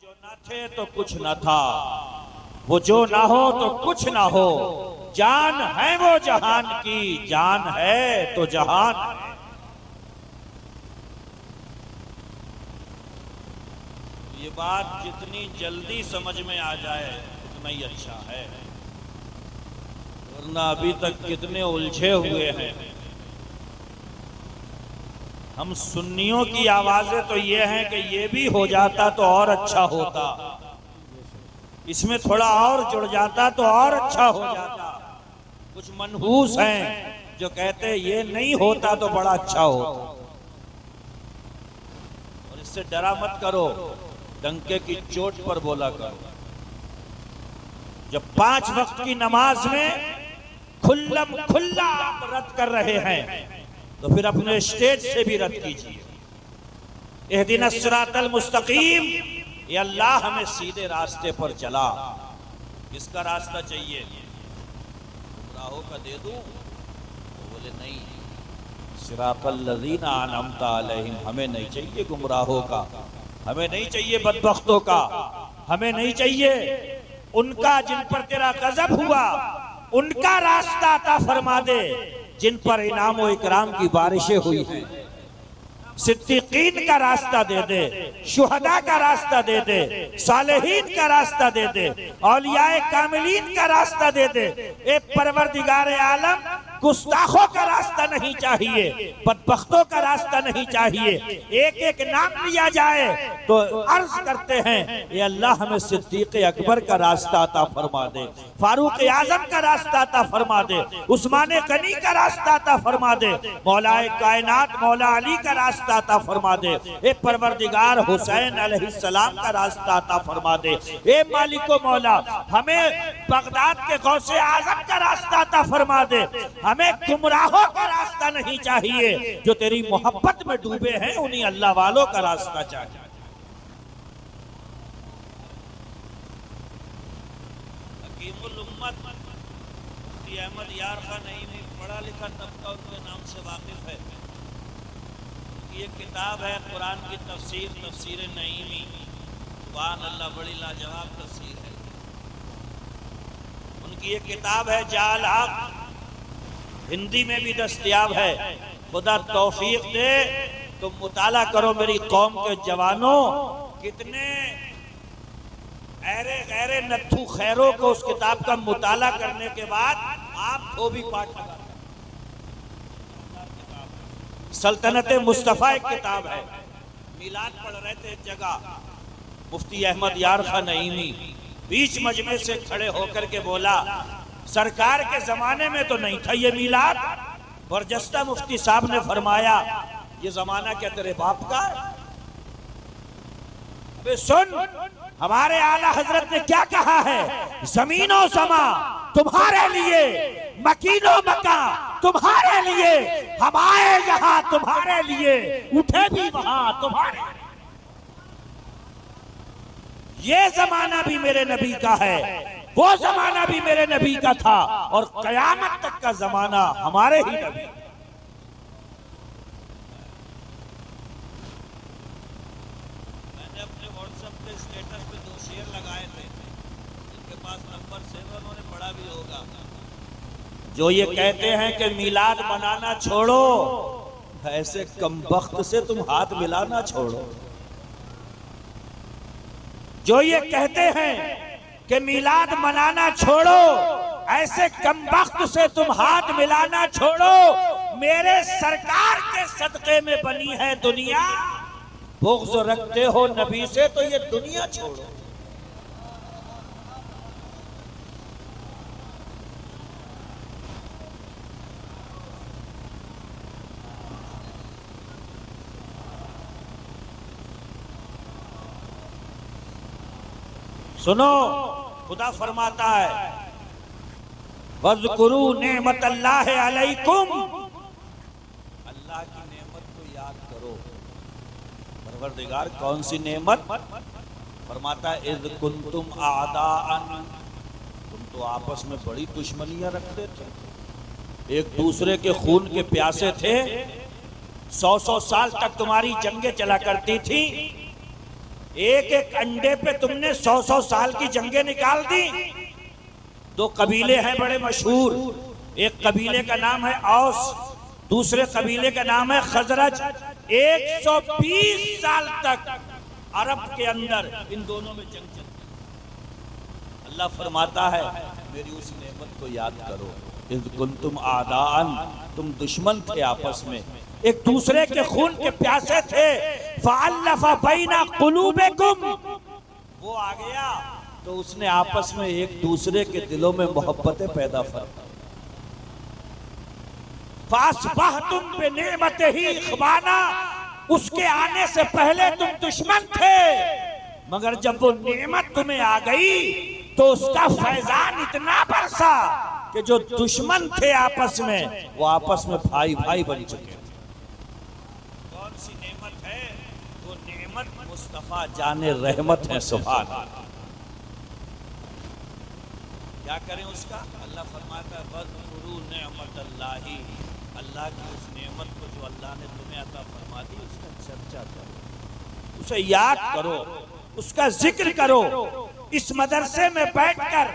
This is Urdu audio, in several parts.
جو نہ تھے تو کچھ نہ تھا، وہ جو نہ ہو تو کچھ نہ ہو، جان ہے وہ جہان کی، جان ہے تو جہان ہے۔ یہ بات جتنی جلدی سمجھ میں آ جائے اتنا ہی اچھا ہے، ورنہ ابھی تک کتنے الجھے ہوئے ہیں۔ ہم سنیوں کی آوازیں تو یہ ہیں کہ یہ بھی ہو جاتا تو اور اچھا ہوتا، اس میں تھوڑا اور جڑ جاتا تو اور اچھا ہو جاتا۔ کچھ منحوس ہیں جو کہتے یہ نہیں ہوتا تو بڑا اچھا ہوتا، اور اس سے ڈرا مت کرو، ڈنکے کی چوٹ پر بولا کرو۔ جب 5 وقت کی نماز میں کھلم کھلا آپ رد کر رہے ہیں تو پھر اپنے اسٹیج سے بھی رد کیجیے۔ اہدنا الصراط المستقیم، یا اللہ ہمیں سیدھے راستے پر چلا۔ کس کا راستہ چاہیے؟ گمراہوں کا دے دوں؟ تو بولے نہیں، صراط الذین انعمت علیہم، ہمیں نہیں چاہیے گمراہوں کا، ہمیں نہیں چاہیے بدبختوں کا، ہمیں نہیں چاہیے ان کا جن پر تیرا غضب ہوا، ان کا راستہ عطا فرما دے جن پر انعام و اکرام کی بارشیں ہوئی ہیں۔ صدیقین کا راستہ دے دے، شہداء کا راستہ دے دے، صالحین کا راستہ دے دے، اولیاء کاملین کا راستہ دے دے۔ اے پروردگار عالم، گستاخوں کا راستہ نہیں چاہیے، بدبختوں کا راستہ نہیں چاہیے۔ ایک ایک نام لیا جائے تو عرض کرتے ہیں اے اللہ ہمیں صدیق اکبر کا راستہ عطا فرما دے، فاروق اعظم کا راستہ عطا فرما دے، عثمان غنی کا راستہ عطا فرما دے، مولا کائنات مولا علی کا راستہ عطا فرما دے، اے پروردگار حسین علیہ السلام کا راستہ عطا فرما دے۔ اے مالک و مولا، ہمیں بغداد کے غوث اعظم کا راستہ عطا فرما دے۔ ہمیں گمراہوں کا راستہ نہیں چاہیے، جو تیری محبت میں ڈوبے ہیں انہی اللہ والوں کا راستہ چاہیے۔ حکیم الامت مفتی احمد یار خان نعیمی، پڑھا لکھا طبقہ ان کے نام سے واقف ہے۔ یہ کتاب ہے قرآن کی تفسیر، تفسیر نعیمی، سبحان اللہ، بڑی لاجواب تفسیر ہے۔ ان کی یہ کتاب ہے جال حق، ہندی میں بھی دستیاب ہے۔ خدا توفیق دے تو مطالعہ کرو میری قوم کے جوانوں، کتنے غیر نتھو خیروں کو اس کتاب کا مطالعہ کرنے کے بعد آپ کو بھی پاٹ لگا۔ سلطنت مصطفیٰ ایک کتاب ہے۔ میلاد پڑھ رہے تھے ایک جگہ، مفتی احمد یار خان نعیمی بیچ مجمع سے کھڑے ہو کر کے بولا سرکار کے زمانے میں تو نہیں تھا یہ میلاد۔ برجستہ مفتی صاحب نے فرمایا یہ زمانہ کیا تیرے باپ کا ہے؟ ابے سن، ہمارے اعلیٰ حضرت نے کیا کہا ہے؟ زمین و سما تمہارے لیے، مکین و مکان تمہارے لیے، ہم آئے یہاں تمہارے لیے، اٹھے بھی وہاں تمہارے لیے۔ یہ زمانہ بھی میرے نبی کا ہے، وہ زمانہ بھی میرے نبی کا تھا، اور قیامت تک کا زمانہ ہمارے ہی نبی۔ میں نے اپنے واٹس ایپ پہ اسٹیٹس پہ 2 شعر لگائے تھے، جن کے پاس نمبر سے انہوں نے پڑھا بھی ہوگا۔ جو یہ کہتے ہیں کہ میلاد منانا چھوڑو، ایسے کمبخت سے تم ہاتھ ملانا چھوڑو۔ جو یہ کہتے ہیں کہ میلاد منانا چھوڑو، ایسے کمبخت سے تم ہاتھ ملانا چھوڑو۔ میرے سرکار کے صدقے میں بنی ہے دنیا، بغض رکھتے ہو نبی سے تو یہ دنیا چھوڑو۔ سنو، خدا فرماتا ہے وَاذْكُرُوا نِعْمَتَ اللَّهِ عَلَيْكُمْ، اللہ کی نعمت کو یاد کرو۔ پروردگار کون سی نعمت؟ فرماتا ہے اِذْ كُنْتُمْ أَعْدَاءً، تم تو آپس میں بڑی دشمنیاں رکھتے تھے، ایک دوسرے کے خون کے پیاسے تھے، 100 سال تک تمہاری جنگیں چلا کرتی تھی۔ ایک ایک انڈے پہ تم نے 100 سال کی جنگیں نکال دی. 2 قبیلے ہیں بڑے مشہور، ایک قبیلے کا نام ہے اوس، دوسرے قبیلے کا نام ہے خزرج. 120 سال تک عرب کے اندر ان دونوں میں جنگ چلتی. اللہ فرماتا ہے میری اس نعمت کو یاد کرو، اذ کنتم اعداء، تم دشمن تھے آپس میں، ایک دوسرے کے خون کے پیاسے تھے. فَأَلَّفَ بَيْنَ قُلُوبِكُمْ، وہ آ گیا تو اس نے آپس میں ایک دوسرے کے دلوں میں محبتیں پیدا فرمائی. فَأَصْبَحْتُمْ بِنِعْمَتِهِ إِخْوَانًا، اس کے آنے سے پہلے تم دشمن تھے، مگر جب وہ نعمت تمہیں آ گئی تو اس کا فیضان اتنا برسا کہ جو دشمن تھے آپس میں وہ آپس میں بھائی بھائی بن چکے. کون سی نعمت ہے؟ وہ نعمت مصطفیٰ جان رحمت ہے. سبحان اللہ. کیا کریں اس کا؟ اللہ فرماتا ہے وَاذْكُرُوا نِعْمَتَ اللَّهِ، اللہ کی اس نعمت کو جو اللہ نے تمہیں عطا فرما دی اس کا چرچا کرو، اسے یاد کرو، اس کا ذکر کرو. اس مدرسے میں بیٹھ کر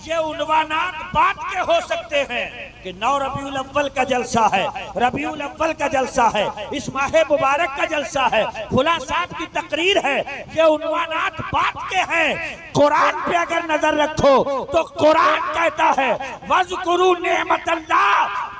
یہ عنوانات بات کے ہو سکتے ہیں کہ 9 ربیع الاول کا جلسہ ہے، ربیع الاول کا جلسہ ہے، اس ماہ مبارک کا جلسہ ہے، فلاں صاحب کی تقریر ہے. یہ عنوانات بات کے ہیں. قرآن پہ اگر نظر رکھو تو قرآن کہتا ہے وَاذْكُرُوا نِعْمَتَ اللَّهِ،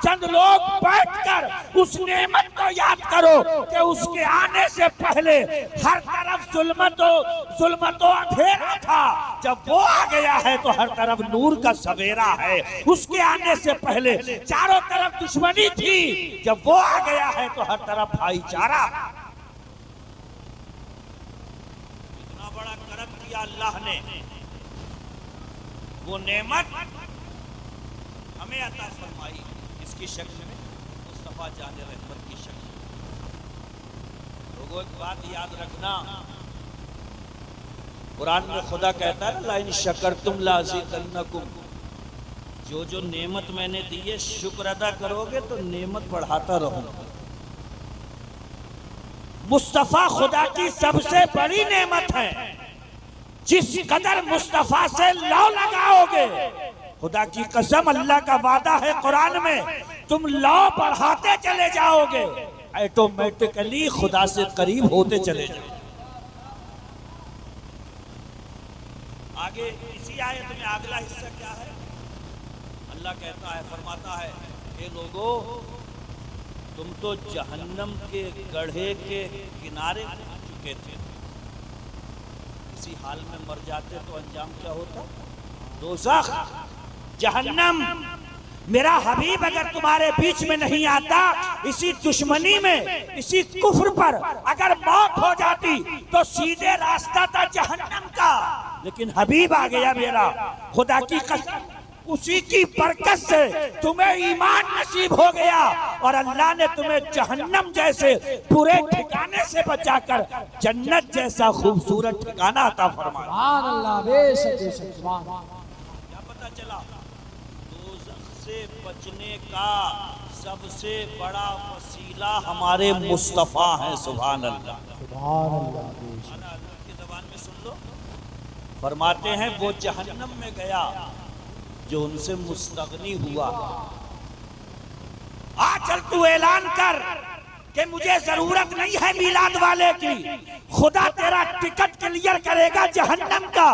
چند لوگ بیٹھ کر اس نعمت کو یاد کرو کہ اس کے آنے سے پہلے ہر طرف ظلمت و اندھیرا تھا، جب وہ آ گیا ہے تو ہر طرف نور کا سویرا ہے. اس کے آنے سے پہلے چاروں طرف دشمنی تھی، جب وہ آ گیا ہے تو ہر طرف بھائی چارہ. اتنا بڑا کرم کیا اللہ نے، وہ نعمت ہمیں عطا فرمائی اس کی شکل میں، مصطفیٰ جان رحمت کی شکل میں. لوگوں ایک بات یاد رکھنا، قرآن میں خدا کہتا ہے لَإِن شَكَرْتُمْ لَأَزِيدَنَّكُمْ، جو نعمت میں نے دی ہے شکر ادا کرو گے تو نعمت بڑھاتا رہوں گا. مصطفیٰ خدا کی سب سے بڑی نعمت ہے. جس قدر مصطفیٰ سے لو لگاؤ گے، خدا کی قسم اللہ کا وعدہ ہے قرآن میں، تم لو بڑھاتے چلے جاؤ گے، ایٹومیٹکلی خدا سے قریب ہوتے چلے جاؤ. آگے اسی آیت میں اگلا حصہ کیا ہے؟ اللہ کہتا ہے، فرماتا ہے اے لوگو تم تو جہنم کے گڑھے کے کنارے آ چکے تھے، اسی حال میں مر جاتے تو انجام کیا ہوتا؟ دوزخ، جہنم. میرا حبیب اگر تمہارے بیچ میں نہیں آتا، اسی دشمنی میں، اسی کفر پر اگر موت ہو جاتی تو سیدھے راستہ تھا جہنم کا. لیکن حبیب آ گیا میرا، خدا کی قسم اسی کی برکت سے تمہیں ایمان نصیب ہو گیا اور اللہ نے تمہیں جہنم جیسے برے ٹھکانے سے بچا کر جنت جیسا خوبصورت ٹھکانہ عطا فرمایا. سبحان اللہ، بے شک بے شک. سبحان اللہ. کیا پتہ چلا؟ دوزخ سے بچنے کا سب سے بڑا وسیلہ ہمارے مصطفیٰ ہیں. سبحان اللہ. سبحان اللہ. کی زبان میں سن لو، فرماتے ہیں وہ جہنم میں گیا جو ان سے مستغنی ہوا. چل تو اعلان کر کہ مجھے ضرورت نہیں ہے میلاد والے کی، خدا تیرا ٹکٹ کلیئر کرے گا جہنم کا.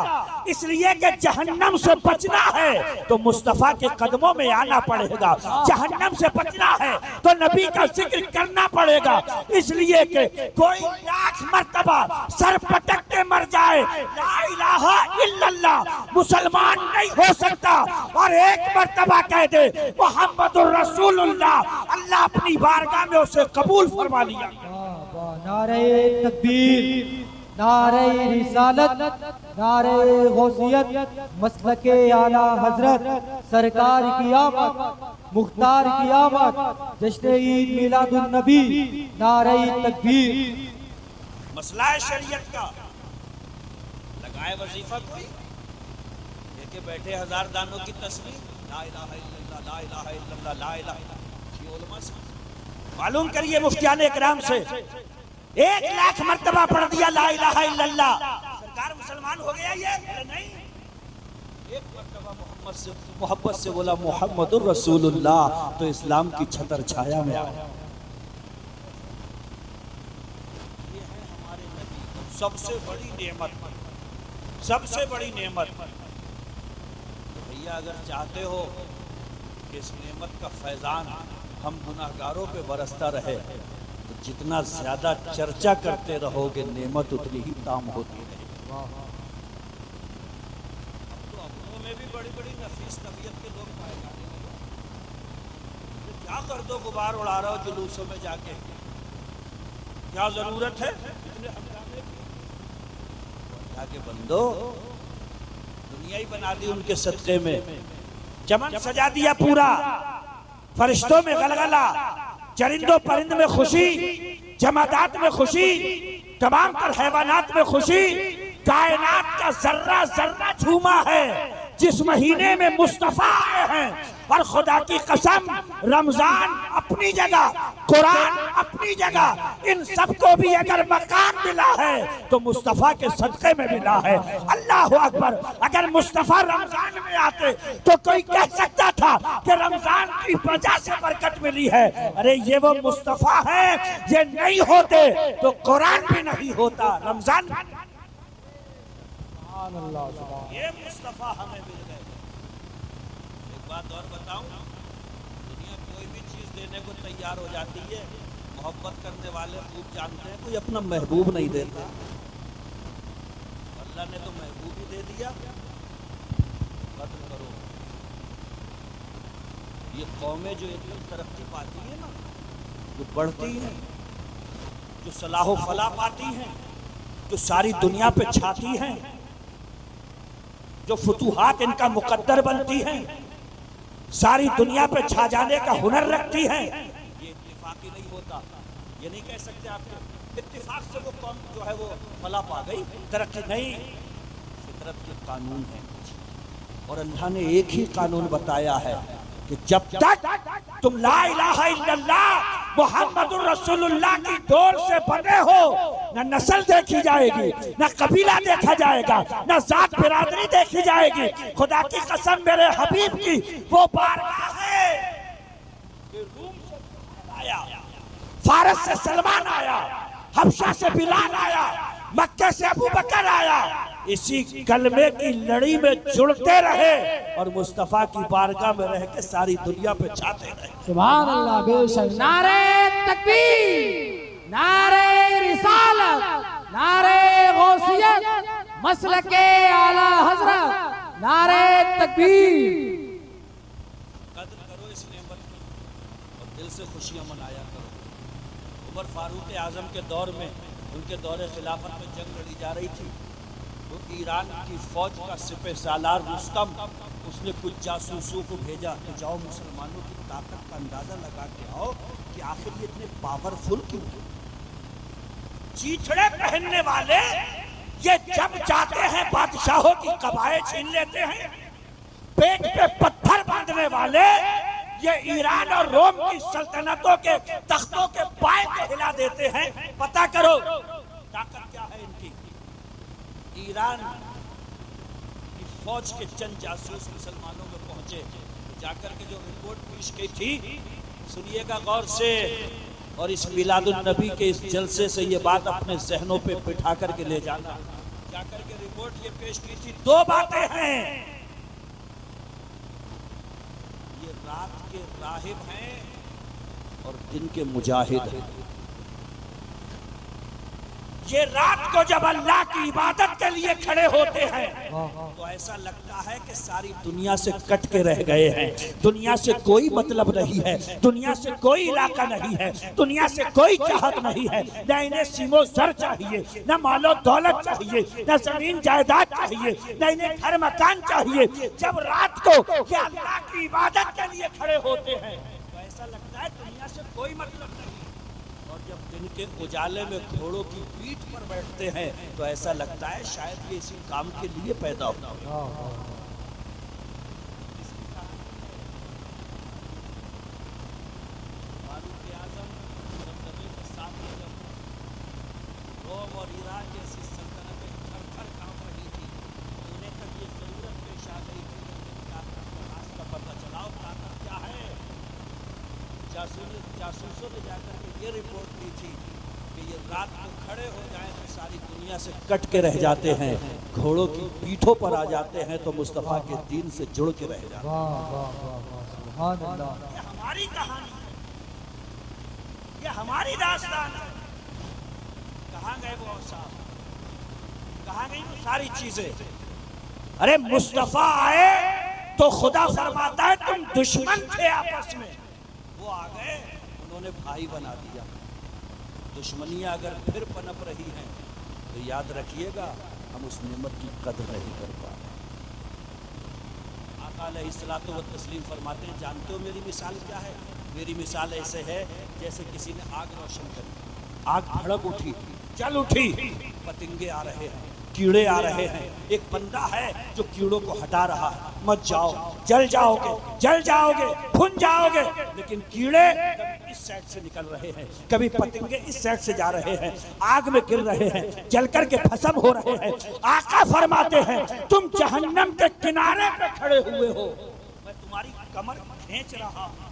اس لیے کہ جہنم سے بچنا ہے تو مصطفیٰ کے قدموں میں آنا پڑے گا، جہنم سے بچنا ہے تو نبی کا ذکر کرنا پڑے گا. اس لیے کہ کوئی 1,00,000 مرتبہ سر پٹک کے مر جائے لا الہ الا اللہ مسلمان نہیں ہو سکتا، اور ایک مرتبہ کہہ دے محمد الرسول اللہ، اللہ اپنی بارگاہ میں اسے قبول فرما لیا. نعرہ تکبیر، نعرہ رسالت، نعرہ غوثیت، مسلک اعلیٰ حضرت، سرکار کی آمد، مختار کی آمد، جشن عید میلاد النبی، نعرہ تکبیر. مسئلہ شریعت کا لگائے وظیفہ کوئی لے کے بیٹھے 1000 دانوں کی تسبیح لا الہ الا اللہ لا الہ الا اللہ لا الہ الا اللہ. علماء سے معلوم کریے، مفتیان اکرام سے 1,00,000 مرتبہ پڑھ دیا لا الہ الا اللہ، سرکار مسلمان ہو گیا یہ؟ نہیں، ایک مرتبہ محبت سے بولا محمد الرسول اللہ تو اسلام کی چھتر چھایا میں آیا۔ یہ ہے ہمارے نبی، سب سے بڑی نعمت، سب سے بڑی نعمت۔ بھیا اگر چاہتے ہو کہ اس نعمت کا فیضان ہم گناہگاروں پہ برستا رہے تو جتنا زیادہ چرچا کرتے رہو گے نعمت اتنی ہی تام ہوتی رہے گی۔ تو اپنوں میں بھی بڑی بڑی نفیس طبیعت کے لوگ پائے جاتے ہیں، کیا کر دو غبار اڑا رہا ہو جلوسوں میں جا کے، کیا ضرورت ہے اتنے ہنگامے کی؟ اللہ کے بندو، دنیا ہی بنا دی ان کے صدقے میں، چمن سجا دیا پورا، فرشتوں میں غلغلہ، چرندوں پرند میں خوشی، جمادات میں خوشی، تمام تر حیوانات میں خوشی، کائنات کا ذرہ ذرہ جھوما ہے جس مہینے میں مصطفیٰ آئے ہیں۔ اور خدا کی قسم، رمضان اپنی جگہ، قرآن اپنی جگہ، ان سب کو بھی اگر مقام ملا ہے تو مصطفیٰ کے صدقے میں ملا ہے۔ اللہ اکبر! اگر مصطفیٰ رمضان میں آتے تو کوئی کہہ سکتا تھا کہ رمضان کی وجہ سے برکت ملی ہے، ارے یہ وہ مصطفیٰ ہے، یہ نہیں ہوتے تو قرآن بھی نہیں ہوتا، رمضان یہ مصطفیٰ ہمیں مل گئے۔ ایک بات اور بتاؤں، دنیا کوئی بھی چیز دینے کو تیار ہو جاتی ہے، محبت کرنے والے خوب جانتے ہیں کوئی اپنا محبوب نہیں دیتا۔ اللہ نے تو محبوب ہی دے دیا، قدر کرو۔ یہ قومیں جو ایک دم ترقی پاتی ہیں نا، جو بڑھتی ہیں، جو صلاح و فلاح پاتی ہیں، جو ساری دنیا پہ چھاتی ہیں، جو فتوحات ان کا مقدر بنتی ہیں، ساری دنیا پہ چھا جانے کا ہنر رکھتی ہیں، یہ اتفاقی نہیں ہوتا۔ یہ نہیں کہہ سکتے آپ کے اتفاق سے وہ قوم جو ہے وہ فلاح پا گئی، ترقی نہیں، فطرت کے قانون ہیں۔ اور اللہ نے ایک ہی قانون بتایا ہے کہ جب تک تم لا الہ الا اللہ محمد الرسول اللہ کی ڈور سے بنے ہو، نہ نسل دیکھی جائے گی، نہ قبیلہ دیکھا جائے گا، نہ ذات برادری دیکھی جائے گی۔ خدا کی قسم میرے حبیب کی وہ بارگاہ ہے کہ روم سے آیا، فارس سے سلمان آیا، حبشہ سے بلال آیا، مکہ سے ابو بکر آیا، اسی کلمے کی لڑی میں جڑتے رہے اور مصطفیٰ کی بارگاہ میں رہ کے ساری دنیا پہ چھاتے رہے۔ سبحان اللہ، بے شک۔ نعرہ تکبیر، نعرہ رسالت، نعرہ غوثیت، مسلک اعلی حضرت، نعرہ تکبیر۔ قدر کرو اس نعمت کی اور دل سے خوشیاں منایا کرو۔ عمر فاروق اعظم کے دور میں، ان کے دور خلافت میں جنگ لڑی جا رہی تھی، تو ایران کی فوج کا سپہ سالار رستم، اس نے کچھ جاسوسوں کو بھیجا کہ جاؤ مسلمانوں کی طاقت کا اندازہ لگا کے آؤ کہ آخر یہ اتنے پاورفل کیوں ہیں۔ چیچڑے پہننے والے یہ جب جاتے ہیں بادشاہوں کی قبائیں چھین لیتے ہیں، پیٹ پہ پتھر باندھنے والے یہ ایران اور روم کی سلطنتوں کے تختوں کے پائے کو ہلا دیتے ہیں۔ پتہ کرو طاقت کیا ہے ان کی۔ ایران کی فوج کے چند جاسوس مسلمانوں میں پہنچے، جا کر کے جو رپورٹ پیش کی تھی، سنیے گا غور سے، اور اس میلاد النبی کے اس جلسے سے یہ بات اپنے ذہنوں پہ بٹھا کر کے لے جانا۔ جا کر کے رپورٹ یہ پیش کی تھی، دو باتیں ہیں، یہ رات کے راہب ہیں اور دن کے مجاہد ہیں۔ یہ رات کو جب اللہ کی عبادت کے لیے کھڑے ہوتے ہیں تو ایسا لگتا ہے کہ ساری دنیا سے کٹ کے رہ گئے ہیں، دنیا سے کوئی مطلب نہیں ہے، دنیا سے کوئی علاقہ نہیں ہے، دنیا سے کوئی چاہت نہیں ہے، نہ انہیں سیم و زر چاہیے، نہ مال و دولت چاہیے، نہ زمین جائیداد چاہیے، نہ انہیں گھر مکان چاہیے۔ جب رات کو یہ اللہ کی عبادت کے لیے کھڑے ہوتے ہیں تو ایسا لگتا ہے دنیا سے کوئی مطلب نہیں، اور جب دن کے اجالے میں گھوڑوں کی پیٹھ پر بیٹھتے ہیں تو ایسا لگتا ہے شاید یہ اسی کام کے لیے پیدا ہونا۔ فاروق اعظم دبدبے کے ساتھ جب یہ رپورٹ دی تھی کہ یہ رات کو کھڑے ہو جائیں تو ساری دنیا سے کٹ کے رہ جاتے ہیں، گھوڑوں کی پیٹھوں پر آ جاتے ہیں تو مصطفیٰ کے دین سے جڑ کے رہ جاتے ہیں۔ یہ ہماری کہانی ہے، یہ ہماری داستان ہے۔ کہاں گئے وہ اوصاف، کہاں گئی وہ ساری چیزیں؟ ارے مصطفیٰ آئے تو خدا فرماتا ہے تم دشمن تھے آپس میں، وہ آ گئے انہوں نے بھائی بنا دیا۔ دشمنیاں اگر پھر پنپ رہی ہیں تو یاد رکھیے گا ہم اس نعمت کی قدر نہیں کر پا رہے۔ آقا علیہ الصلوۃ والتسلیم فرماتے ہیں جانتے ہو میری مثال کیا ہے؟ میری مثال ایسے ہے جیسے کسی نے آگ روشن کری، آگ بھڑک اٹھی، جل اٹھی، پتنگے آ رہے ہیں، کیڑے آ رہے ہیں، ایک بندہ ہے جو کیڑوں کو ہٹا رہا ہے، مت جاؤ، جل جاؤ گے، جل جاؤ گے، بھن جاؤ گے۔ لیکن کیڑے کبھی اس سائڈ سے نکل رہے ہیں، کبھی پتنگے اس سائڈ سے جا رہے ہیں، آگ میں گر رہے ہیں، جل کر کے بھسم ہو رہے ہیں۔ آقا فرماتے ہیں تم جہنم کے کنارے پہ کھڑے ہوئے ہو، میں تمہاری کمر کھینچ رہا ہوں،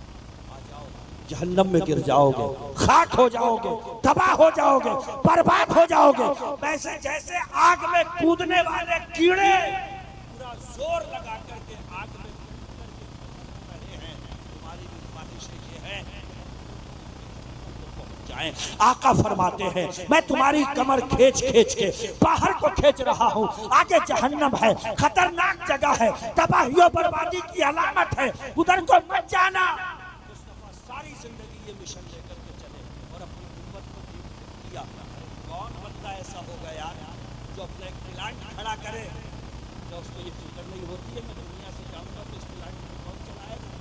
جہنم میں گر جاؤ گے، خاک ہو جاؤ گے، تباہ ہو جاؤ گے، برباد ہو جاؤ گے۔ ویسے جیسے آگ میں کودنے والے کیڑے پورا زور لگا کر کے آگ میں کود رہے ہیں، تمہاری بھی خواہشیں یہ ہیں جائیں۔ آقا فرماتے ہیں میں تمہاری کمر کھینچ کھینچ کے باہر کو کھینچ رہا ہوں، آگے جہنم ہے، خطرناک جگہ ہے، تباہی و بربادی کی علامت ہے، ادھر کو مت جانا۔ ساری زندگی یہ مشن لے کر کے چلے اور اپنی امت کو دیا۔ کون بندہ ایسا ہوگا یار جو اپنا ایک پلانٹ کھڑا کرے تو اس کو یہ فکر نہیں ہوتی ہے میں دنیا سے جاؤں گا تو اس پلانٹ کو کون چلائے گا؟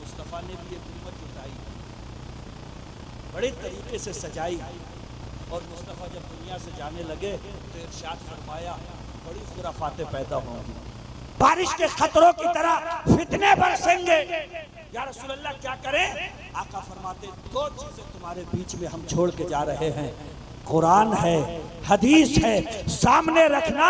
مصطفیٰ نے بھی ایک امت جتائی، بڑے طریقے سے سجائی، اور مصطفیٰ جب دنیا سے جانے لگے تو ارشاد فرمایا بڑی خرافاتیں پیدا ہوں گی، بارش کے خطروں کی طرح فتنے برسیں گے۔ یا رسول اللہ کیا کریں؟ آقا فرماتے دو چیزیں تمہارے بیچ میں ہم چھوڑ کے جا رہے ہیں، قرآن ہے، حدیث ہے، سامنے رکھنا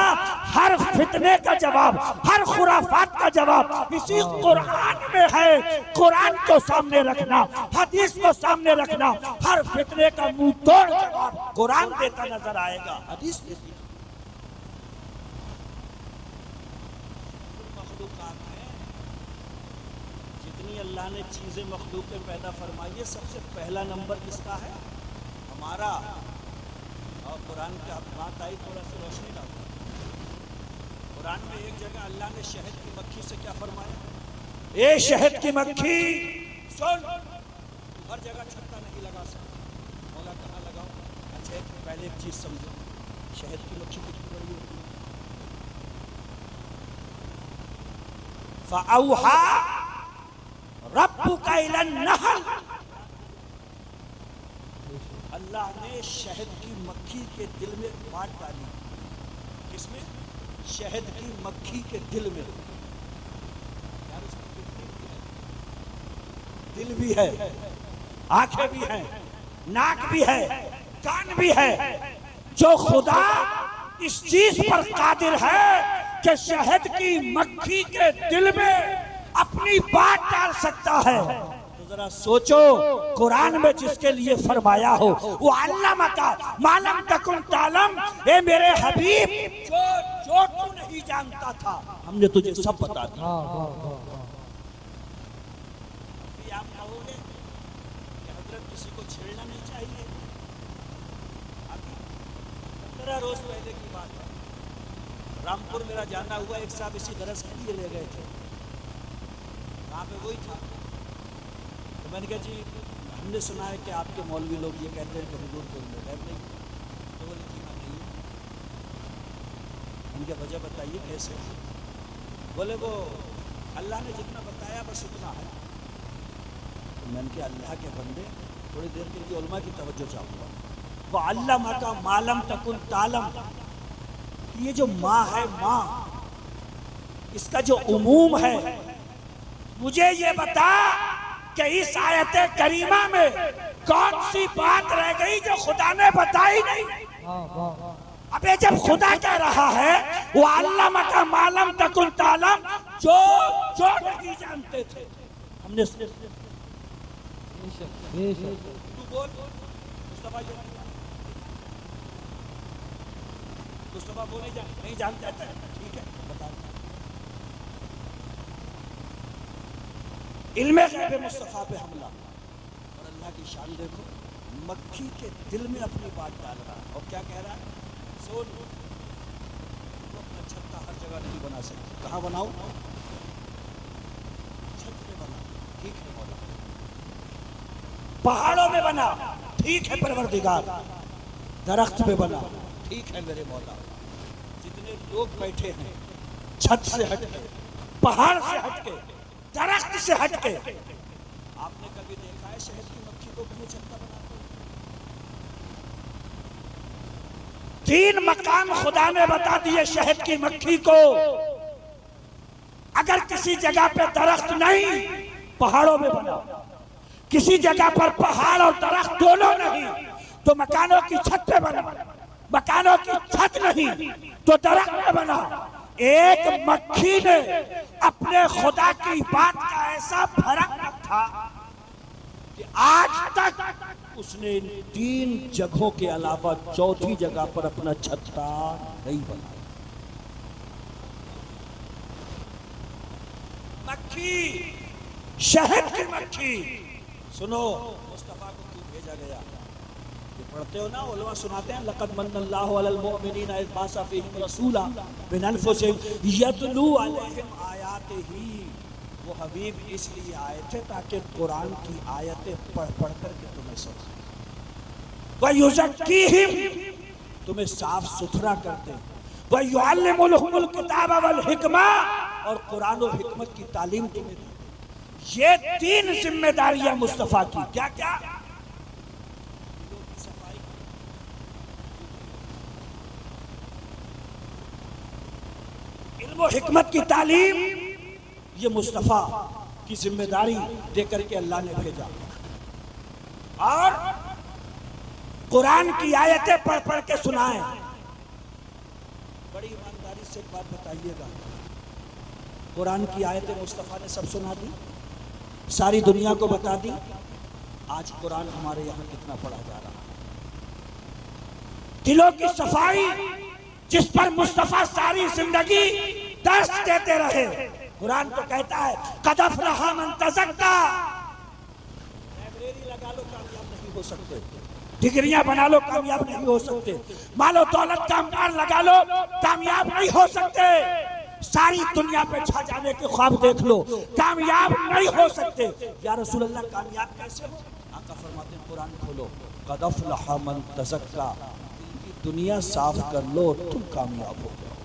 ہر فتنے کا جواب، ہر خرافات کا جواب اسی قرآن میں ہے۔ قرآن کو سامنے رکھنا، حدیث کو سامنے رکھنا، ہر فتنے کا منہ توڑ جواب قرآن دیتا نظر آئے گا، حدیث دیتی۔ اللہ نے چیزیں مخلوقیں پیدا فرمائی ہے، سب سے پہلا نمبر کس کا ہے؟ ہمارا۔ اور قرآن کا بات آئی تھوڑا سا روشنی ڈالتا ہے۔ قرآن میں ایک جگہ اللہ نے شہد کی مکھی سے کیا فرمایا؟ اے شہد کی مکھی سن، ہر جگہ چھتا نہیں لگا سکتا، مولا کہاں لگاؤ؟ اچھا پہلے ایک چیز سمجھو، شہد کی مکھی کتنی بڑی ہوتی ہے؟ فَأَوْحَا رَبُّكَ إِلَى النَّحْلِ، اللہ نے شہد کی مکھی کے دل میں بات ڈالی۔ کس میں؟ شہد کی مکھی کے دل میں۔ یار اس میں دل بھی ہے، آنکھیں بھی ہیں، ناک بھی ہے، کان بھی ہے۔ جو خدا اس چیز پر قادر ہے کہ شہد کی مکھی کے دل میں اپنی بات ڈال سکتا ہے، تو ذرا سوچو قرآن میں جس کے لیے فرمایا ہو وہ علمک ما لم تکن تعلم، اے میرے حبیب جو تو نہیں جانتا تھا ہم نے تجھے سب بتا دیا۔ ابھی آپ کہو گے کہ حضرت کسی کو چھیڑنا نہیں چاہیے، 15 روز پہلے کی بات ہے، رامپور میرا جانا ہوا، ایک صاحب اسی غرض کے لیے لے گئے تھے، وہاں پہ وہی تھا، تو میں نے کہا جی ہم نے سنا ہے کہ آپ کے مولوی لوگ یہ کہتے ہیں کہ حضور کوئی غیب نہیں، تو بولے جی ہاں نہیں، ان کی وجہ بتائیے کیسے؟ بولے وہ اللہ نے جتنا بتایا بس اتنا ہے۔ تو میں نے کہا اللہ کے بندے تھوڑی دیر کے لیے علماء کی توجہ چاہوں گا، وَعَلَّمَكَ مَا لَمْ تَكُنْ تَعْلَمْ، یہ جو ماں ہے، ماں اس کا جو عموم ہے، مجھے یہ بتا کہ اس آیت کریمہ میں کون سی بات رہ گئی جو خدا نے بتائی نہیں؟ ابے جب خدا کہہ رہا ہے وَعَلَّمَكَ مَا لَمْ تَكُنْ تَعْلَمْ، جو نہیں جانتے تھے ہم نے، تو بول مصطفیٰ مصطفیٰ بولے نہیں جانتے ہیں ٹھیک ہے بتا علم غیب مصطفیٰ پہ حملہ اور اللہ کی شان دیکھو مکھی کے دل میں اپنی بات ڈال رہا ہے اور کیا کہہ رہا ہے سن تو اپنا چھتا ہر جگہ نہیں بنا سکتے کہاں بناؤ چھت پہ بنا ٹھیک ہے مولا پہاڑوں میں بنا ٹھیک ہے پروردگار درخت پہ بنا ٹھیک ہے میرے مولا جتنے لوگ بیٹھے ہیں چھت سے ہٹ کے پہاڑ سے ہٹ کے درخت سے ہٹ کے آپ نے کبھی دیکھا ہے شہد کی مکھی کو کہیں چھتا بناتے تین مقام خدا نے بتا دیے شہد کی مکھی کو اگر کسی جگہ پہ درخت نہیں پہاڑوں میں بنا کسی جگہ پر پہاڑ اور درخت دونوں نہیں تو مکانوں کی چھت پہ بنا مکانوں کی چھت نہیں تو درخت پہ بنا ایک مکھی نے اپنے خدا کی بات کا ایسا فرق رکھا کہ آج تک اس نے ان تین جگہوں کے علاوہ چوتھی جگہ پر اپنا چھتا نہیں بنایا مکھی شہد کی مکھی سنو مصطفیٰ کو کیوں بھیجا گیا یہ پڑھتے ہو نا علماء سناتے ہیں لقد من اللہ علی المؤمنین اذ بعث فیہم رسولا من انفسہم یتلو علیہم آیاتہ وہ حبیب اس لیے آئے تھے تاکہ قرآن کی آیتیں پڑھ پڑھ کر کے تمہیں سکھائیں وَيُزَكِّيهِمْ تمہیں صاف ستھرا کرتے وَيُعَلِّمُهُمُ الْكِتَابَ وَالْحِكْمَةَ اور قرآن و حکمت کی تعلیم تمہیں دی یہ تین ذمہ داریاں مصطفیٰ کی کیا کیا علم و حکمت کی تعلیم یہ مصطفیٰ کی ذمہ داری دے کر کے اللہ نے بھیجا اور قرآن کی آیتیں پڑھ پڑھ کے سنائیں بڑی ایمانداری سے ایک بات بتائیے گا قرآن کی آیتیں مصطفیٰ نے سب سنا دی ساری دنیا کو بتا دی آج قرآن ہمارے یہاں کتنا پڑھا جا رہا ہے دلوں کی صفائی جس پر مصطفیٰ ساری زندگی درس دیتے رہے قرآن تو کہتا ہے قد افلح من تزکا لائبریری لگا لو کامیاب نہیں ہو سکتے ڈگریاں بنا لو کامیاب نہیں ہو سکتے مال و دولت کا امپار لگا لو کامیاب نہیں ہو سکتے ساری دنیا پہ چھا جانے کے خواب دیکھ لو کامیاب نہیں ہو سکتے یا رسول اللہ کامیاب کیسے ہو آقا فرماتے ہیں قرآن کھولو قد افلح من تزکا دل کی دنیا صاف کر لو تم کامیاب ہو جاؤ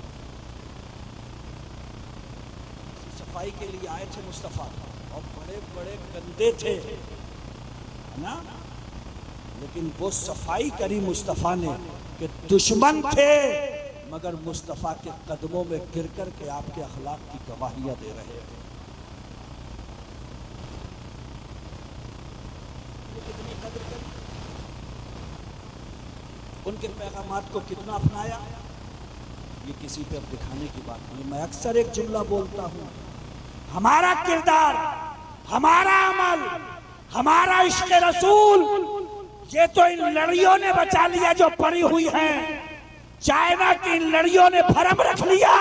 صفائی کے لیے آئے تھے مصطفیٰ اور بڑے بڑے گندے تھے نا لیکن وہ صفائی کری مصطفیٰ نے کہ دشمن تھے مگر مصطفیٰ کے قدموں میں گر کر کے آپ کے اخلاق کی گواہیاں دے رہے ہیں کتنی قدر کری ان کے پیغامات کو کتنا اپنایا یہ کسی پہ اب دکھانے کی بات نہیں میں اکثر ایک جملہ بولتا ہوں ہمارا کردار ہمارا عمل ہمارا عشق رسول یہ تو ان لڑیوں نے بچا لیا جو پڑی ہوئی ہیں چائنا کی ان لڑیوں نے بھرم رکھ لیا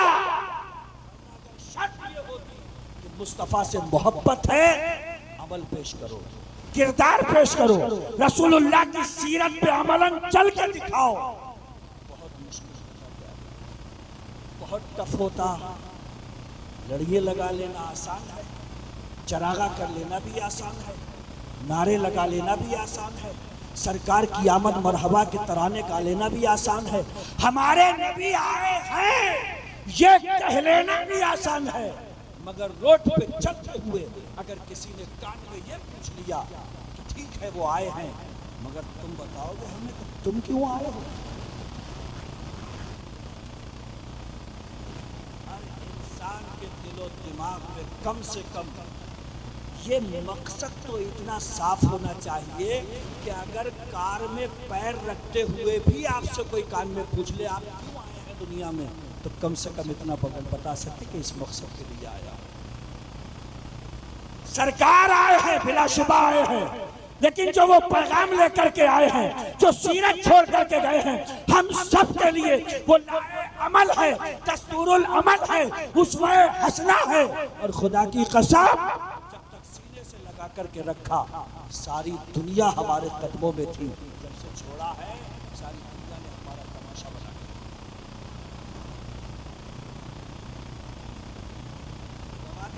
شرط یہ ہوتی کہ مصطفیٰ سے محبت ہے عمل پیش کرو کردار پیش کرو رسول اللہ کی سیرت پہ عملاً چل کے دکھاؤ بہت مشکل ہوتا ہے بہت ٹف ہوتا لڑیے لگا لینا آسان ہے چراغا کر لینا بھی آسان ہے نعرے لگا لینا بھی آسان ہے سرکار کی آمد مرحبا کے ترانے کا لینا بھی آسان ہے ہمارے نبی آئے ہیں یہ کہہ لینا بھی آسان ہے مگر روڈ پہ چلتے ہوئے اگر کسی نے کان میں یہ پوچھ لیا کہ ٹھیک ہے وہ آئے ہیں مگر تم بتاؤ گے ہمیں تم کیوں آئے ہو ہر انسان کے دل و دماغ میں کم سے کم یہ مقصد تو اتنا صاف ہونا چاہیے کہ اگر کار میں پیر رکھتے ہوئے بھی آپ سے کوئی کان میں پوچھ لے آپ کیوں آئے ہیں دنیا میں تو کم سے کم اتنا بتا سکتے کہ اس مقصد کے لیے آیا سرکار آئے ہیں بلا شبہ آئے ہیں لیکن جو وہ پیغام لے کر کے آئے ہیں، جو سیرت چھوڑ کر کے گئے ہیں، ہم سب کے لیے وہ عمل ہے، دستور العمل ہے، اسوہ حسنہ ہے۔ اور خدا کی قسم جب تک سینے سے لگا کر کے رکھا ساری دنیا ہمارے قدموں میں تھی، جب سے چھوڑا ہے ساری دنیا نے ہمارا تماشا بنا دیا۔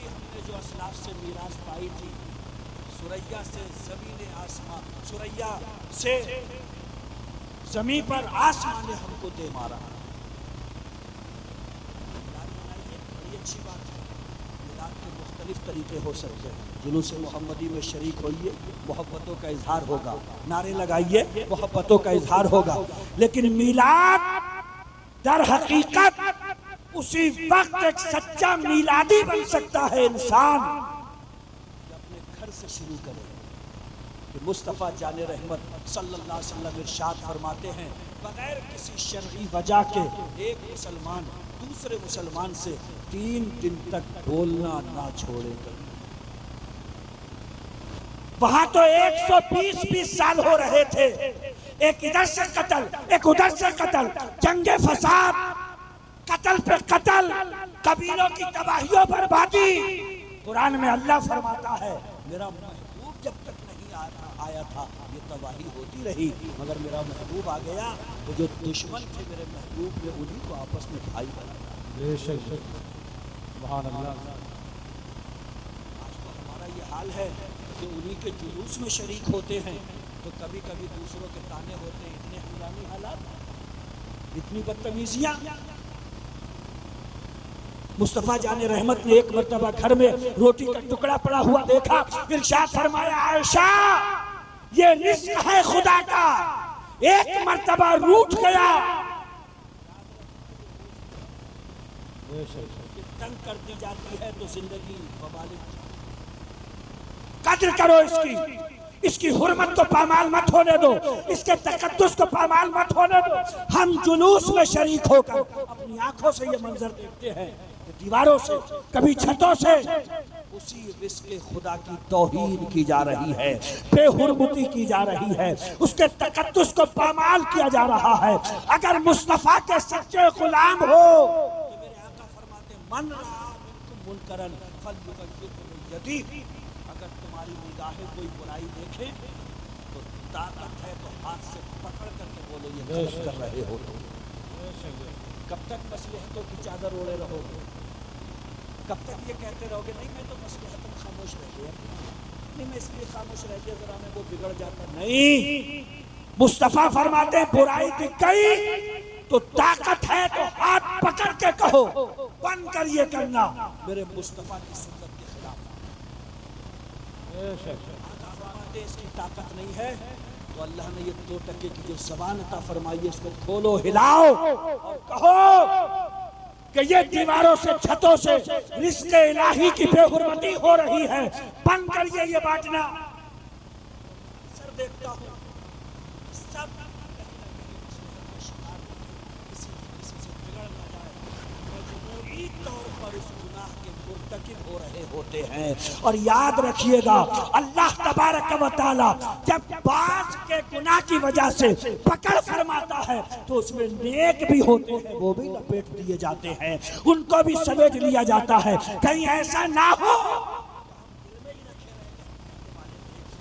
ہم نے جو اسلاف سے میراث پائی تھی، سریا سے زمین آسمان، سریا سے زمین پر آسمان نے ہم کو دے مارا۔ بڑی اچھی بات ہے، میلاد کے مختلف طریقے ہو سکتے ہیں۔ جلوس محمدی میں شریک ہوئیے، محبتوں کا اظہار ہوگا، نعرے لگائیے، محبتوں کا اظہار ہوگا، لیکن میلاد در حقیقت اسی وقت ایک سچا میلادی بن سکتا ہے انسان سے شروع کریں کہ مصطفیٰ جان رحمت صلی اللہ علیہ وسلم ارشاد فرماتے ہیں بغیر کسی شرعی وجہ کے ایک مسلمان دوسرے مسلمان سے 3 دن تک بولنا نہ چھوڑے گا۔ وہاں تو 120 سال ہو رہے تھے، ایک ادھر سے قتل، ایک ادھر سے قتل، جنگ فساد، قتل پہ قتل، قبیلوں کی تباہی و بربادی۔ قرآن میں اللہ فرماتا ہے میرا محبوب جب تک نہیں آیا تھا یہ تباہی ہوتی رہی، مگر میرا محبوب آ گیا تو جو دشمن تھے میرے محبوب نے انہیں کو آپس میں بھائی بنایا۔ بے شک سبحان اللہ۔ آج تو ہمارا یہ حال ہے کہ انہیں کے جلوس میں شریک ہوتے ہیں تو کبھی کبھی دوسروں کے تانے ہوتے ہیں، اتنے ہنگامی حالات، اتنی بدتمیزیاں۔ مصطفیٰ جان رحمت نے ایک مرتبہ گھر میں روٹی کا ٹکڑا پڑا ہوا دیکھا، ارشاد فرمایا عائشہ یہ رزق ہے خدا کا، ایک مرتبہ روٹ گیا تنگ کر دی جاتی ہے تو زندگی وبال۔ قدر کرو اس کی حرمت کو پامال مت ہونے دو، اس کے تقدس کو پامال مت ہونے دو۔ ہم جلوس میں شریک ہو کر اپنی آنکھوں سے یہ منظر دیکھتے ہیں، دیواروں سے، کبھی چھتوں سے، اسی رزق خدا کی توہین کی جا رہی ہے، بے حرمتی کی جا رہی ہے، اس کے تقدس کو پامال کیا جا رہا ہے۔ اگر مصطفیٰ کے سچے غلام ہو تو میرے آقا فرماتے من رأى منکم منکرا فلیغیرہ بیدہ، اگر تمہاری نگاہیں کوئی برائی دیکھے تو طاقت ہے تو ہاتھ سے پکڑ کر کے بولو یہ غلط کر رہے ہو۔ کب تک مصلحتوں کی چادر اوڑے رہو گے؟ کب تک یہ کہتے رہو گے نہیں میں تو مصلحت میں خاموش رہ گیا، نہیں میں اس لیے خاموش رہ گیا ذرا میں وہ بگڑ جاتا؟ نہیں، مصطفیٰ فرماتے ہیں برائی دکھ گئی تو طاقت ہے تو ہاتھ پکڑ کے کہو بند کر یہ کرنا میرے مصطفیٰ کی سنت کے خلاف۔ فرماتے اس کی طاقت نہیں ہے تو اللہ نے یہ 2 ٹکے کی جو زبان عطا فرمائی ہے اس کو کھولو، ہلاؤ اور کہو کہ یہ دیواروں سے چھتوں سے رزق الہی کی بے حرمتی ہو رہی ہے، بند کریے یہ بانٹنا۔ سر دیکھتا ہوں سب کسی سے بگڑ نہ جائے، مجبوری طور پر اس گناہ کے مرتکب ہو رہے ہوتے ہیں۔ اور یاد رکھیے گا اللہ تبارک و تعالی جب بعض کے گناہ کی وجہ سے پکڑ فرماتا ہے تو اس میں نیک بھی ہوتے ہیں وہ بھی لپیٹ دیے جاتے ہیں، ان کو بھی سمیٹ لیا جاتا ہے، کہیں ایسا نہ ہو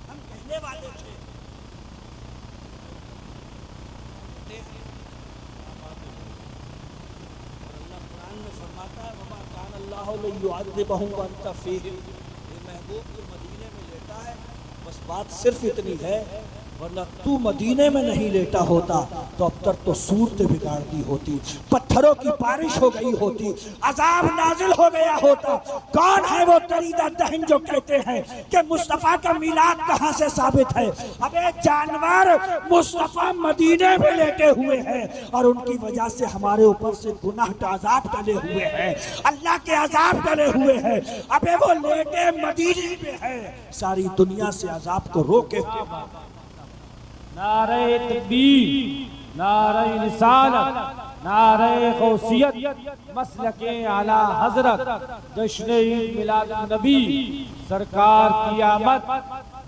ہم کہنے والے تھے۔ اللہ قرآن میں فرماتا ہے وما کان اللہ لیعذبہم وانت فیہم، یہ محبوب جو مدینے میں لیٹا ہے بس بات صرف اتنی ہے، ورنہ تو مدینے میں نہیں لیٹا ہوتا تو اب تک تو صورتیں بگاڑ دی ہوتی، پتھروں کی بارش ہو گئی ہوتی، عذاب نازل ہو گیا ہوتا۔ کون ہے وہ دریدہ دہن جو کہتے ہیں کہ مصطفیٰ کا میلاد کہاں سے ثابت ہے؟ اب ایک جانور مصطفیٰ مدینے میں لیٹے ہوئے ہیں اور ان کی وجہ سے ہمارے اوپر سے گناہ کا عذاب ڈلے ہوئے ہیں، اللہ کے عذاب ڈلے ہوئے ہیں۔ اب وہ لیٹے مدینے میں ہے، ساری دنیا سے عذاب کو روکے۔ نعرہ تکبیر، نعرہ رسالت، نعرہ غوثیت، مسلک اعلیٰ حضرت، جشن عید میلاد النبی، سرکار کی آمد،